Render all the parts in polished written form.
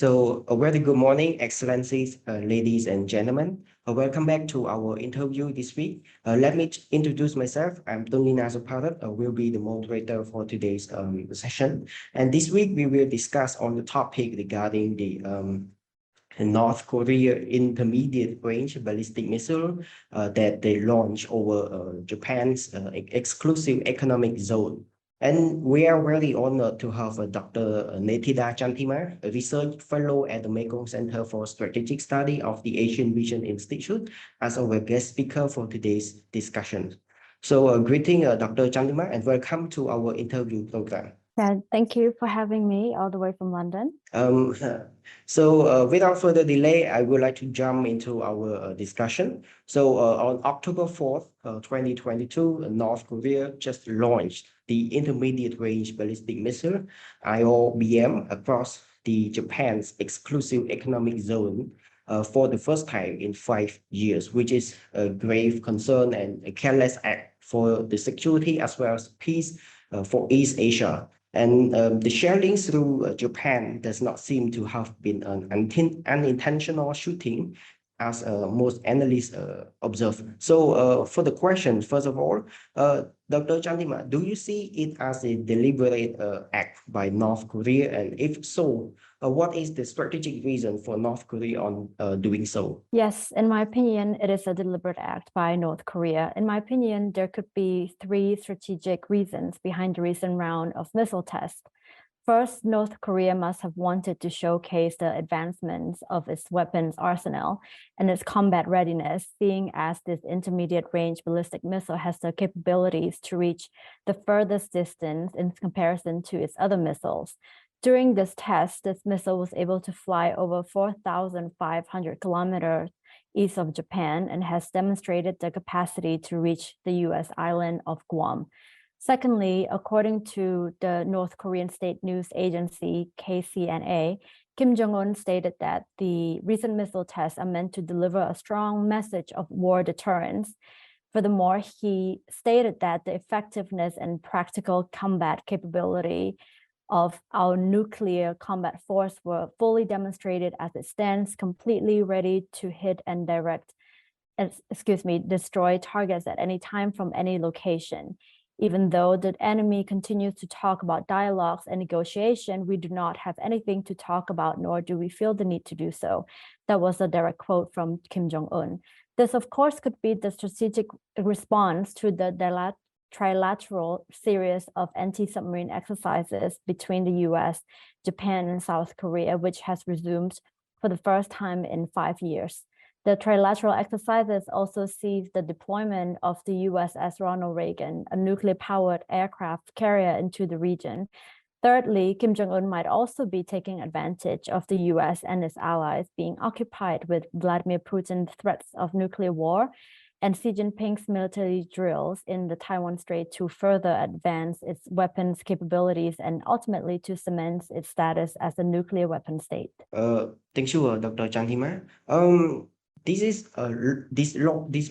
So a very good morning, Excellencies, ladies and gentlemen. Welcome back to our interview this week. Let me introduce myself. I'm Tony Nazaparat, will be the moderator for today's session. And this week we will discuss on the topic regarding the North Korea intermediate range ballistic missile that they launched over Japan's exclusive economic zone. And we are very honored to have Dr. Nethida Chantima, a research fellow at the Mekong Center for Strategic Study of the Asian Vision Institute, as our guest speaker for today's discussion. So greeting Dr. Chantima and welcome to our interview program. Yeah, thank you for having me all the way from London. Without further delay, I would like to jump into our discussion. So on October 4th, 2022, North Korea just launched the intermediate range ballistic missile, IRBM, across the Japan's exclusive economic zone for the first time in 5 years, which is a grave concern and a careless act for the security as well as peace for East Asia. And the shelling through Japan does not seem to have been an unintentional shooting, as most analysts observe. So for the question, first of all, Dr. Chantima, do you see it as a deliberate act by North Korea? And if so, what is the strategic reason for North Korea on doing so? Yes, in my opinion, it is a deliberate act by North Korea. In my opinion, there could be 3 strategic reasons behind the recent round of missile tests. First, North Korea must have wanted to showcase the advancements of its weapons arsenal and its combat readiness, seeing as this intermediate range ballistic missile has the capabilities to reach the furthest distance in comparison to its other missiles. During this test, this missile was able to fly over 4,500 kilometers east of Japan and has demonstrated the capacity to reach the US island of Guam. Secondly, according to the North Korean state news agency KCNA, Kim Jong-un stated that the recent missile tests are meant to deliver a strong message of war deterrence. Furthermore, he stated that the effectiveness and practical combat capability of our nuclear combat force were fully demonstrated as it stands completely ready to hit and destroy targets at any time from any location. Even though the enemy continues to talk about dialogues and negotiation, we do not have anything to talk about, nor do we feel the need to do so. That was a direct quote from Kim Jong-un. This, of course, could be the strategic response to the trilateral series of anti-submarine exercises between the US, Japan, and South Korea, which has resumed for the first time in 5 years. The trilateral exercises also see the deployment of the USS Ronald Reagan, a nuclear-powered aircraft carrier, into the region. Thirdly, Kim Jong-un might also be taking advantage of the US and its allies being occupied with Vladimir Putin's threats of nuclear war and Xi Jinping's military drills in the Taiwan Strait to further advance its weapons capabilities and ultimately to cement its status as a nuclear weapon state. Thank you, Dr. Chantima. This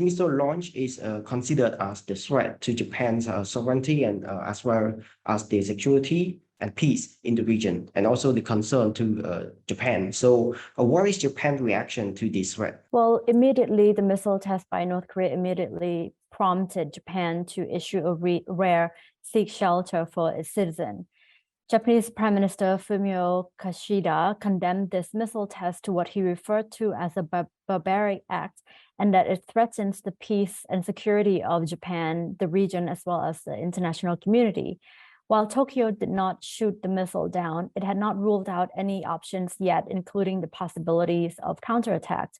missile launch is considered as the threat to Japan's sovereignty and as well as the security and peace in the region, and also the concern to Japan. So what is Japan's reaction to this threat? Well, immediately, the missile test by North Korea immediately prompted Japan to issue a rare seek shelter for its citizens. Japanese Prime Minister Fumio Kishida condemned this missile test to what he referred to as a barbaric act, and that it threatens the peace and security of Japan, the region, as well as the international community. While Tokyo did not shoot the missile down, it had not ruled out any options yet, including the possibilities of counterattack.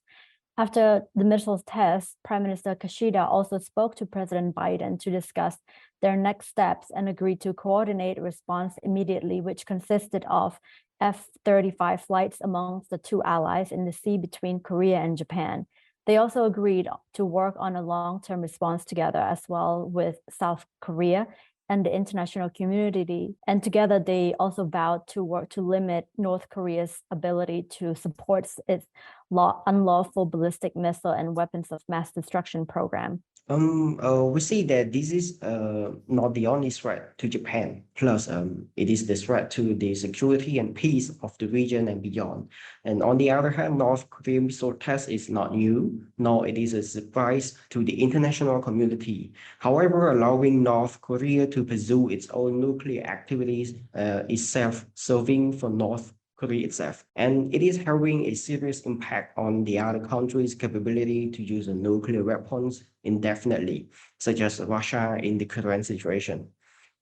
After the missile test, Prime Minister Kishida also spoke to President Biden to discuss their next steps and agreed to coordinate a response immediately, which consisted of F-35 flights amongst the 2 allies in the sea between Korea and Japan. They also agreed to work on a long-term response together as well with South Korea and the international community. And together, they also vowed to work to limit North Korea's ability to support its unlawful ballistic missile and weapons of mass destruction program. We see that this is not the only threat to Japan. Plus, it is the threat to the security and peace of the region and beyond. And on the other hand, North Korea missile test is not new, nor it is a surprise to the international community. However, allowing North Korea to pursue its own nuclear activities is self-serving for North Korea itself. And it is having a serious impact on the other countries' capability to use nuclear weapons indefinitely, such as Russia in the current situation.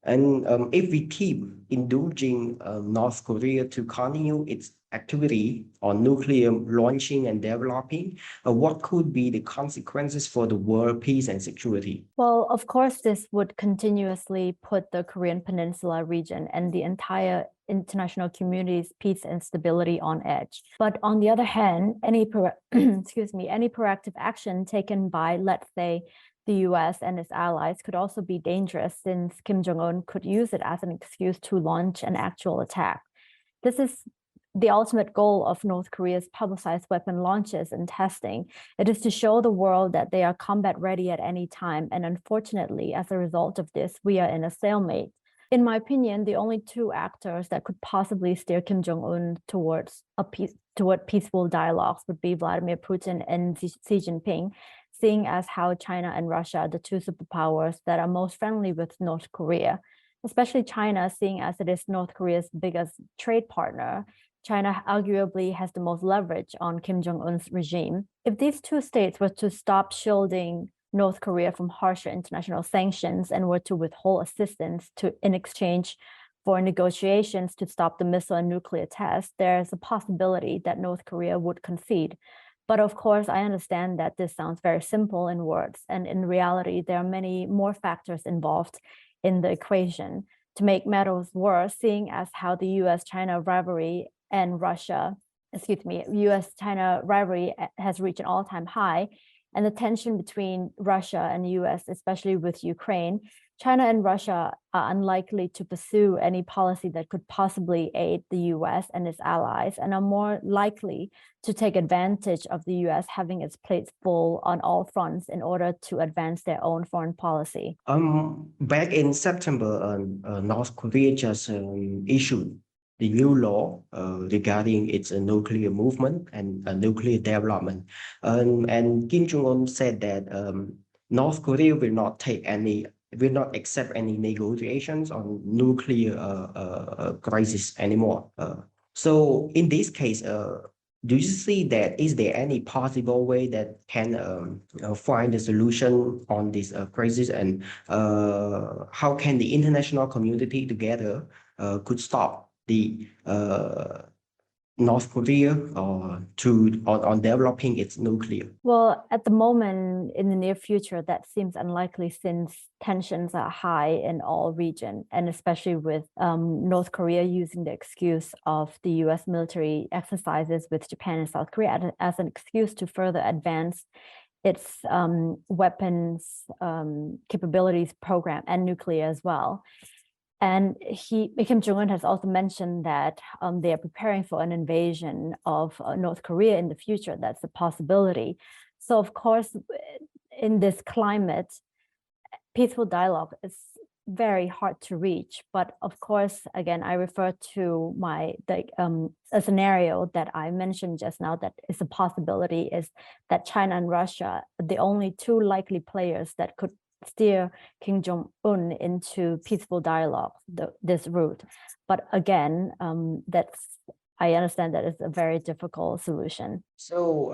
And if we keep indulging North Korea to continue its activity on nuclear launching and developing, what could be the consequences for the world peace and security? Well, of course, this would continuously put the Korean Peninsula region and the entire international community's peace and stability on edge. But on the other hand, any any proactive action taken by, let's say, the US and its allies could also be dangerous, since Kim Jong-un could use it as an excuse to launch an actual attack. This is the ultimate goal of North Korea's publicized weapon launches and testing. It is to show the world that they are combat ready at any time. And unfortunately, as a result of this, we are in a stalemate. In my opinion, the only two actors that could possibly steer Kim Jong-un toward peaceful dialogues would be Vladimir Putin and Xi Jinping, seeing as how China and Russia are the two superpowers that are most friendly with North Korea, especially China, seeing as it is North Korea's biggest trade partner. China arguably has the most leverage on Kim Jong-un's regime. If these two states were to stop shielding North Korea from harsher international sanctions and were to withhold assistance in exchange for negotiations to stop the missile and nuclear tests, there's a possibility that North Korea would concede. But of course, I understand that this sounds very simple in words, and in reality, there are many more factors involved in the equation. To make matters worse, seeing as how the US-China rivalry and US-China rivalry has reached an all-time high, and the tension between Russia and the US, especially with Ukraine, China and Russia are unlikely to pursue any policy that could possibly aid the US and its allies, and are more likely to take advantage of the US having its plates full on all fronts in order to advance their own foreign policy. Back in September, North Korea just issued the new law regarding its nuclear movement and nuclear development. And Kim Jong-un said that North Korea will not accept any negotiations on nuclear crisis anymore. So in this case, do you see that is there any possible way that can find a solution on this crisis, and how can the international community together could stop the North Korea on developing its nuclear? Well, at the moment, in the near future, that seems unlikely, since tensions are high in all region, and especially with North Korea using the excuse of the US military exercises with Japan and South Korea as an excuse to further advance its weapons capabilities program and nuclear as well. And Kim Jong-un has also mentioned that they are preparing for an invasion of North Korea in the future. That's a possibility. So of course, in this climate, peaceful dialogue is very hard to reach. But of course, again, I refer to a scenario that I mentioned just now that is a possibility, is that China and Russia are the only two likely players that could steer Kim Jong-un into peaceful dialogue, this route. But again, I understand that it's a very difficult solution. So,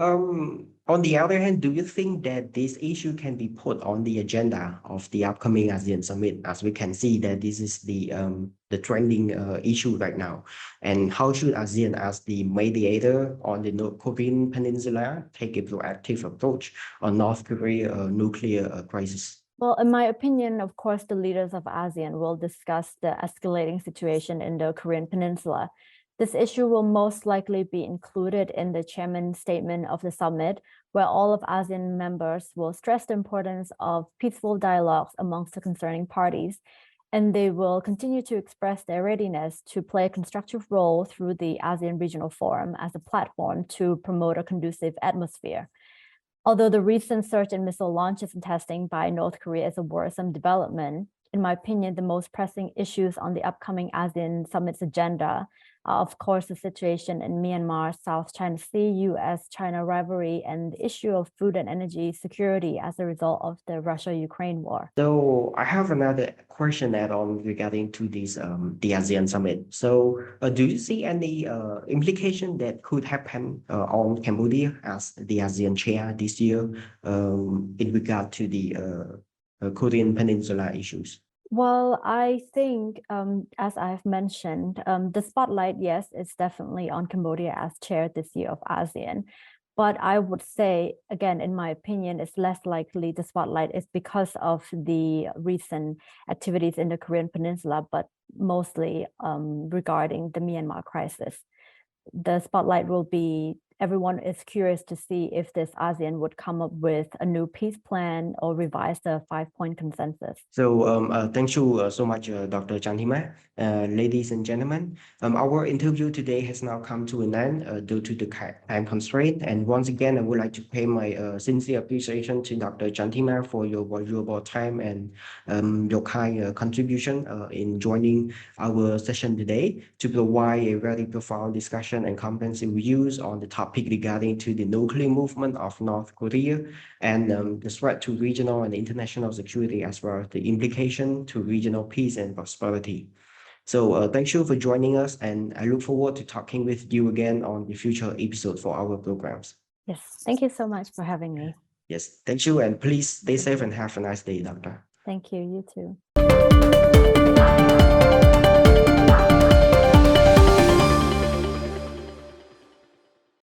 on the other hand, do you think that this issue can be put on the agenda of the upcoming ASEAN summit, as we can see that this is the trending issue right now? And how should ASEAN, as the mediator on the North Korean Peninsula, take a proactive approach on North Korea nuclear crisis? Well, in my opinion, of course, the leaders of ASEAN will discuss the escalating situation in the Korean Peninsula. This issue will most likely be included in the chairman's statement of the summit, where all of ASEAN members will stress the importance of peaceful dialogues amongst the concerning parties, and they will continue to express their readiness to play a constructive role through the ASEAN Regional Forum as a platform to promote a conducive atmosphere. Although the recent surge in missile launches and testing by North Korea is a worrisome development, in my opinion, the most pressing issues on the upcoming ASEAN summit's agenda are, of course, the situation in Myanmar, South China Sea, US-China rivalry, and the issue of food and energy security as a result of the Russia-Ukraine war. So I have another question add on regarding to this the ASEAN summit. So do you see any implication that could happen on Cambodia as the ASEAN chair this year in regard to the Korean Peninsula issues? Well, I think, as I've mentioned, the spotlight, yes, it's definitely on Cambodia as chair this year of ASEAN. But I would say, again, in my opinion, it's less likely the spotlight is because of the recent activities in the Korean Peninsula, but mostly regarding the Myanmar crisis. The spotlight will be, everyone is curious to see if this ASEAN would come up with a new peace plan or revise the 5-point consensus. So thank you so much, Dr. Chantima. Ladies and gentlemen, our interview today has now come to an end due to the time constraint. And once again, I would like to pay my sincere appreciation to Dr. Chantima for your valuable time and your kind contribution in joining our session today to provide a very profound discussion and comprehensive views on the topic regarding to the nuclear movement of North Korea and the threat to regional and international security, as well as the implication to regional peace and prosperity. So thank you for joining us, and I look forward to talking with you again on the future episode for our programs. Yes, thank you so much for having me. Yes, thank you, and please stay safe and have a nice day, Doctor. Thank you, you too.